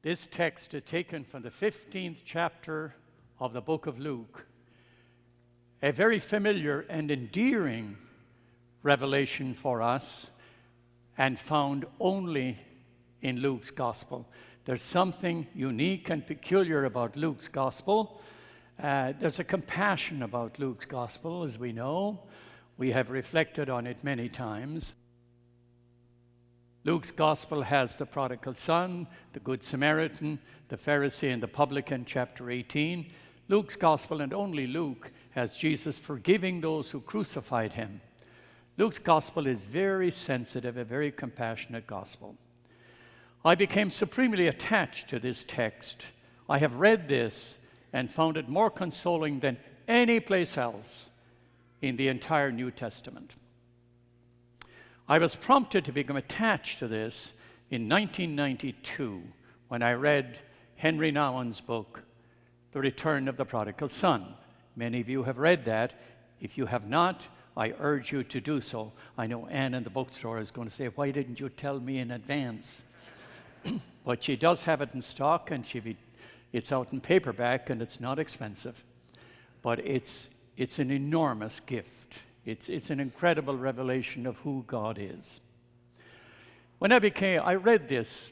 This text is taken from the 15th chapter of the book of Luke, a very familiar and endearing revelation for us and found only in Luke's gospel. There's something unique and peculiar about Luke's gospel. There's a compassion about Luke's gospel, as we know. We have reflected on it many times. Luke's gospel has the prodigal son, the good Samaritan, the Pharisee, and the publican, chapter 18. Luke's gospel, and only Luke, has Jesus forgiving those who crucified him. Luke's gospel is very sensitive, a very compassionate gospel. I became supremely attached to this text. I have read this and found it more consoling than any place else in the entire New Testament. I was prompted to become attached to this in 1992 when I read Henry Nouwen's book, The Return of the Prodigal Son. Many of you have read that. If you have not, I urge you to do so. I know Anne in the bookstore is going to say, "Why didn't you tell me in advance?" But she does have it in stock, and it's out in paperback, and it's not expensive. But it's an enormous gift. It's an incredible revelation of who God is. When I read this,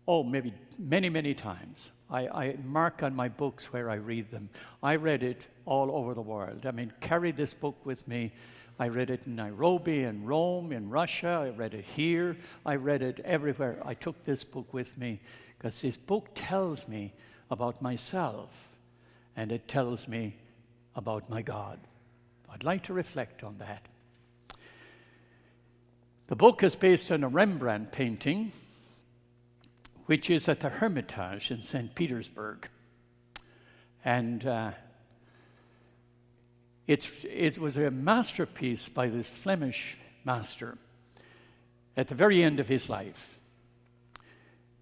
maybe many times. I mark on my books where I read them. I read it all over the world. Carried this book with me. I read it in Nairobi, in Rome, in Russia. I read it here. I read it everywhere. I took this book with me because this book tells me about myself, and it tells me about my God. I'd like to reflect on that. The book is based on a Rembrandt painting, which is at the Hermitage in St. Petersburg. And it was a masterpiece by this Flemish master at the very end of his life.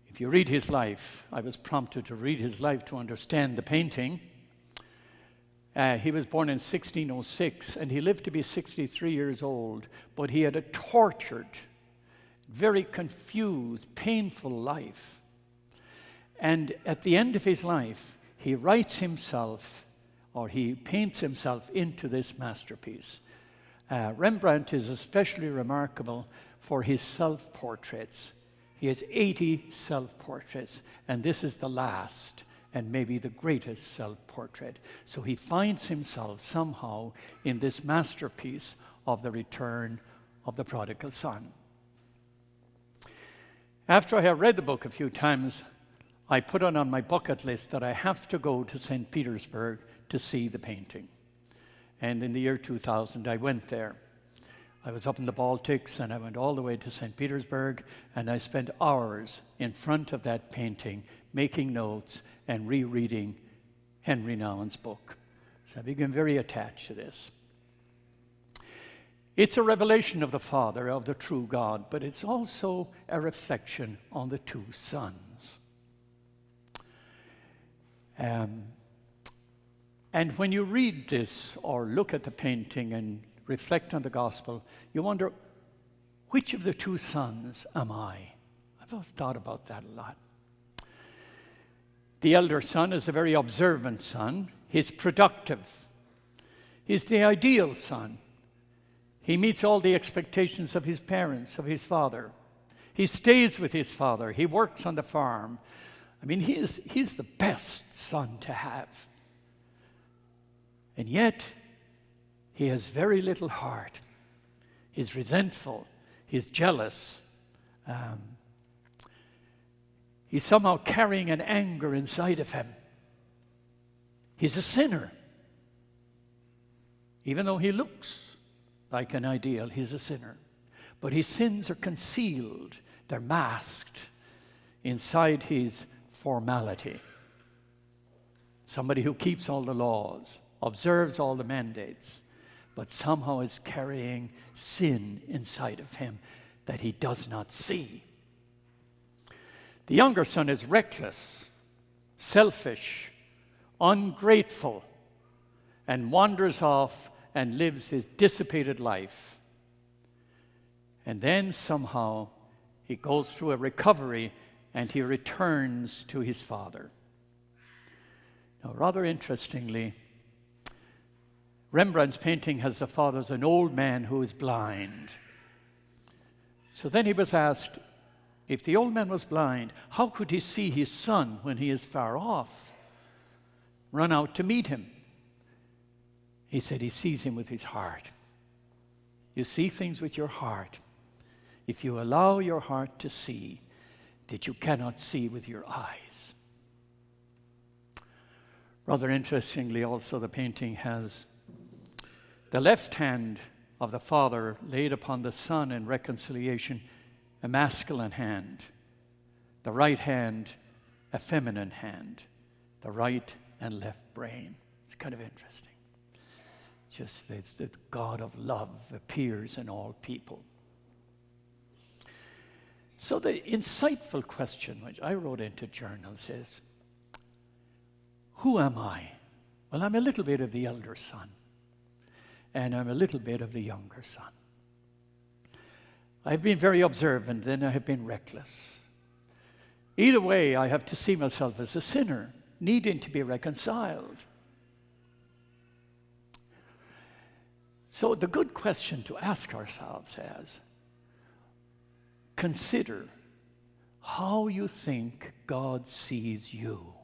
If you read his life, I was prompted to read his life to understand the painting. He was born in 1606, and he lived to be 63 years old, but he had a tortured, very confused, painful life. And at the end of his life, he writes himself, or he paints himself into this masterpiece. Rembrandt is especially remarkable for his self-portraits. He has 80 self-portraits, and this is the last and maybe the greatest self-portrait. So he finds himself somehow in this masterpiece of the return of the prodigal son. After I had read the book a few times, I put it on my bucket list that I have to go to St. Petersburg to see the painting. And in the year 2000, I went there. I was up in the Baltics, and I went all the way to St. Petersburg, and I spent hours in front of that painting, making notes and rereading Henry Nouwen's book. So I became very attached to this. It's a revelation of the Father, of the true God, but it's also a reflection on the two sons. And when you read this or look at the painting and reflect on the gospel, you wonder, which of the two sons am I? I've thought about that a lot. The elder son is a very observant son. He's productive. He's the ideal son. He meets all the expectations of his parents, of his father. He stays with his father. He works on the farm. He's the best son to have. And yet, he has very little heart. He's resentful. He's jealous. He's somehow carrying an anger inside of him. He's a sinner. Even though he looks like an ideal, he's a sinner. But his sins are concealed. They're masked inside his formality. Somebody who keeps all the laws, observes all the mandates, but somehow is carrying sin inside of him that he does not see. The younger son is reckless, selfish, ungrateful, and wanders off and lives his dissipated life. And then somehow he goes through a recovery and he returns to his father. Now, rather interestingly, Rembrandt's painting has the father as an old man who is blind. So then he was asked, if the old man was blind, how could he see his son when he is far off? Run out to meet him. He said he sees him with his heart. You see things with your heart. If you allow your heart to see that you cannot see with your eyes. Rather interestingly also, the painting has the left hand of the Father laid upon the Son in reconciliation, a masculine hand. The right hand, a feminine hand. The right and left brain. It's kind of interesting. Just that God of love appears in all people. So the insightful question, which I wrote into journals, is, who am I? Well, I'm a little bit of the elder son, and I'm a little bit of the younger son. I've been very observant, then I have been reckless. Either way, I have to see myself as a sinner, needing to be reconciled. So the good question to ask ourselves is, consider how you think God sees you.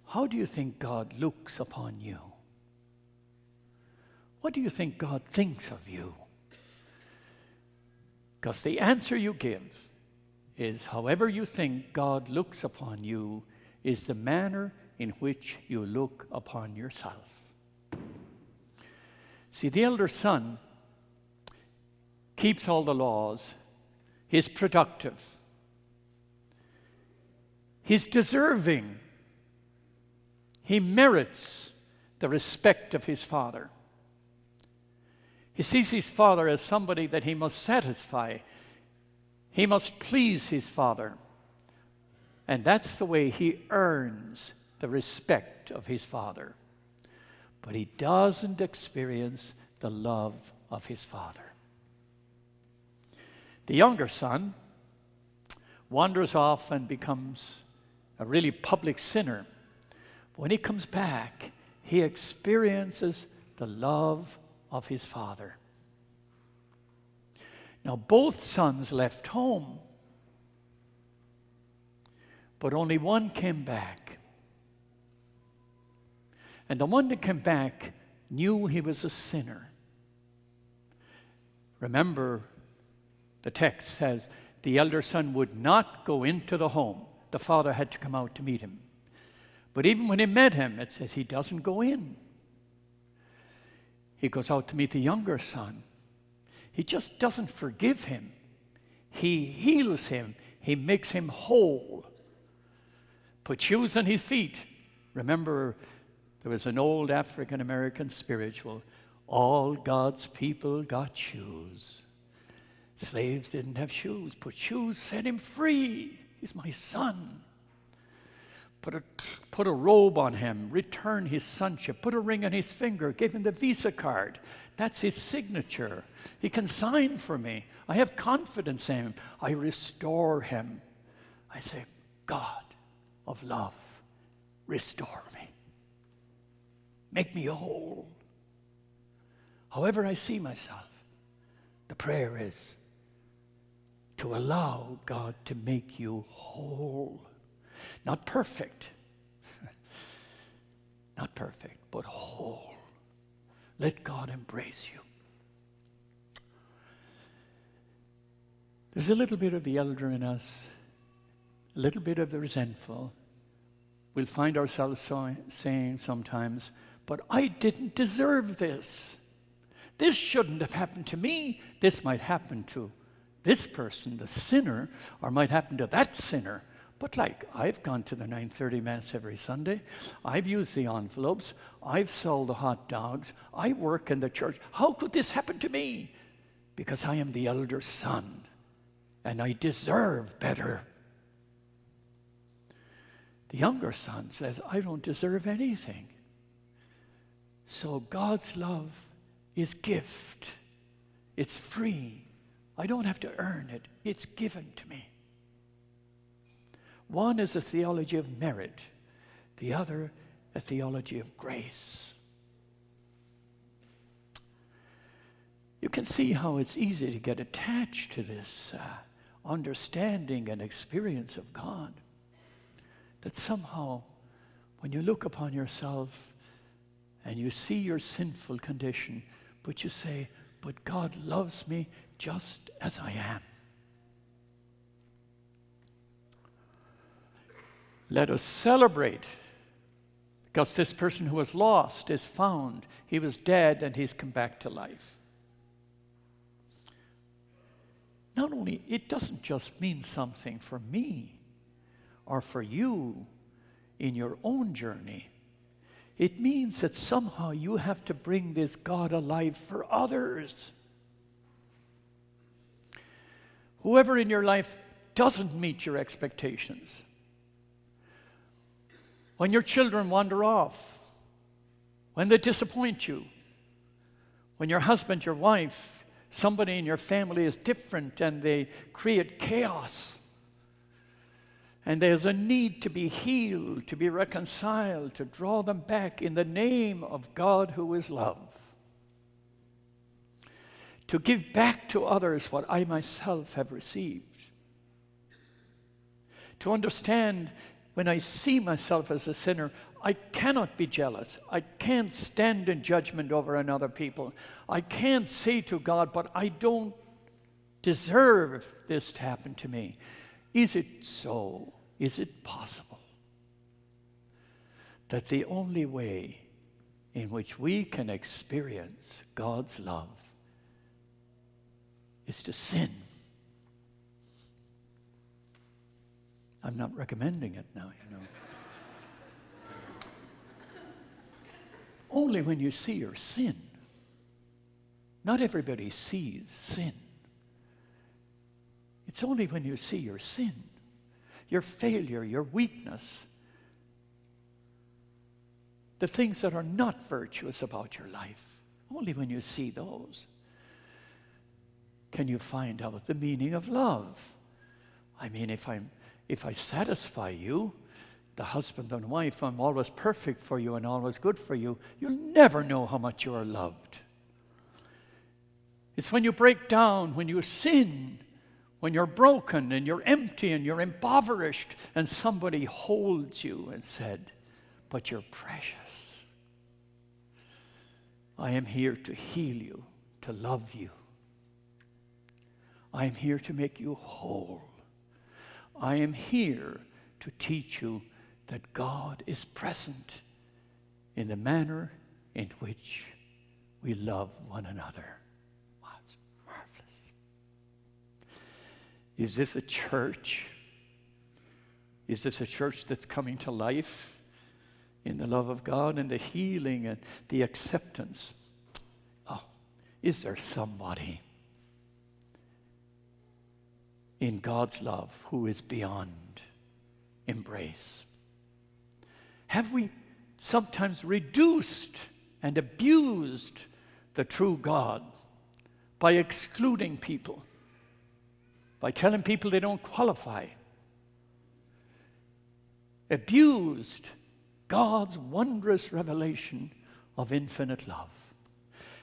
How do you think God looks upon you? What do you think God thinks of you? Because the answer you give is however you think God looks upon you is the manner in which you look upon yourself. See, the elder son keeps all the laws. He's productive. He's deserving. He merits the respect of his father. He sees his father as somebody that he must satisfy. He must please his father. And that's the way he earns the respect of his father. But he doesn't experience the love of his father. The younger son wanders off and becomes a really public sinner. When he comes back, he experiences the love of his father. Now, both sons left home, but only one came back. And the one that came back knew he was a sinner. Remember, the text says the elder son would not go into the home. The father had to come out to meet him. But even when he met him, it says he doesn't go in. He goes out to meet the younger son. He just doesn't forgive him. He heals him. He makes him whole. Put shoes on his feet. Remember, there was an old African-American spiritual. All God's people got shoes. Slaves didn't have shoes. Put shoes, set him free. He's my son. Put a robe on him, return his sonship, put a ring on his finger, give him the Visa card. That's his signature. He can sign for me. I have confidence in him. I restore him. I say, God of love, restore me. Make me whole. However I see myself, the prayer is to allow God to make you whole. Not perfect. Not perfect, but whole. Let God embrace you. There's a little bit of the elder in us, a little bit of the resentful. We'll find ourselves saying sometimes, but I didn't deserve this. This shouldn't have happened to me. This might happen to this person, the sinner, or might happen to that sinner. But I've gone to the 9:30 Mass every Sunday. I've used the envelopes. I've sold the hot dogs. I work in the church. How could this happen to me? Because I am the elder son, and I deserve better. The younger son says, I don't deserve anything. So God's love is gift. It's free. I don't have to earn it. It's given to me. One is a theology of merit, the other a theology of grace. You can see how it's easy to get attached to this understanding and experience of God. That somehow, when you look upon yourself and you see your sinful condition, but you say, but God loves me just as I am. Let us celebrate, because this person who was lost is found. He was dead and he's come back to life. Not only, it doesn't just mean something for me or for you in your own journey. It means that somehow you have to bring this God alive for others. Whoever in your life doesn't meet your expectations, when your children wander off, when they disappoint you, when your husband, your wife, somebody in your family is different and they create chaos, and there's a need to be healed, to be reconciled, to draw them back in the name of God who is love. To give back to others what I myself have received. To understand when I see myself as a sinner, I cannot be jealous. I can't stand in judgment over another people. I can't say to God, but I don't deserve this to happen to me. Is it so? Is it possible that the only way in which we can experience God's love is to sin? I'm not recommending it now, you know. Only when you see your sin. Not everybody sees sin. It's only when you see your sin, your failure, your weakness, the things that are not virtuous about your life. Only when you see those can you find out the meaning of love. I mean, if I satisfy you, the husband and wife, I'm always perfect for you and always good for you, you'll never know how much you are loved. It's when you break down, when you sin, when you're broken and you're empty and you're impoverished, and somebody holds you and said, but you're precious. I am here to heal you, to love you. I am here to make you whole. I am here to teach you that God is present in the manner in which we love one another. Wow, it's marvelous. Is this a church? Is this a church that's coming to life in the love of God and the healing and the acceptance? Oh, is there somebody in God's love who is beyond embrace? Have we sometimes reduced and abused the true God by excluding people, by telling people they don't qualify? Abused God's wondrous revelation of infinite love.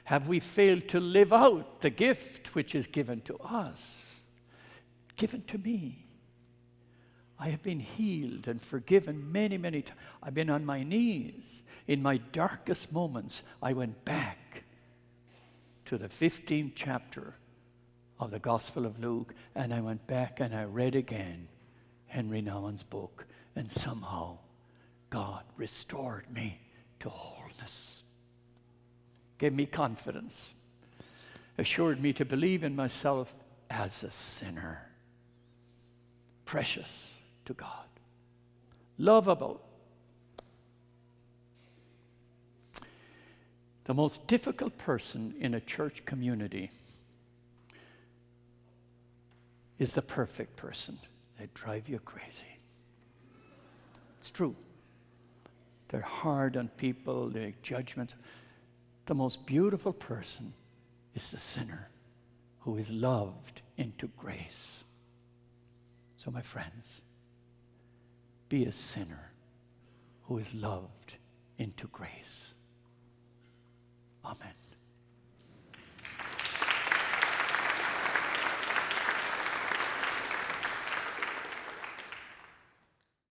Have we failed to live out the gift which is given to us, given to me? I have been healed and forgiven many, many times. I've been on my knees. In my darkest moments, I went back to the 15th chapter of the Gospel of Luke, and I went back and I read again Henry Nouwen's book, and somehow God restored me to wholeness, gave me confidence, assured me to believe in myself as a sinner, precious to God, lovable. The most difficult person in a church community is the perfect person. They drive you crazy. It's true. They're hard on people, they make judgments. The most beautiful person is the sinner who is loved into grace. So, my friends, be a sinner who is loved into grace. Amen.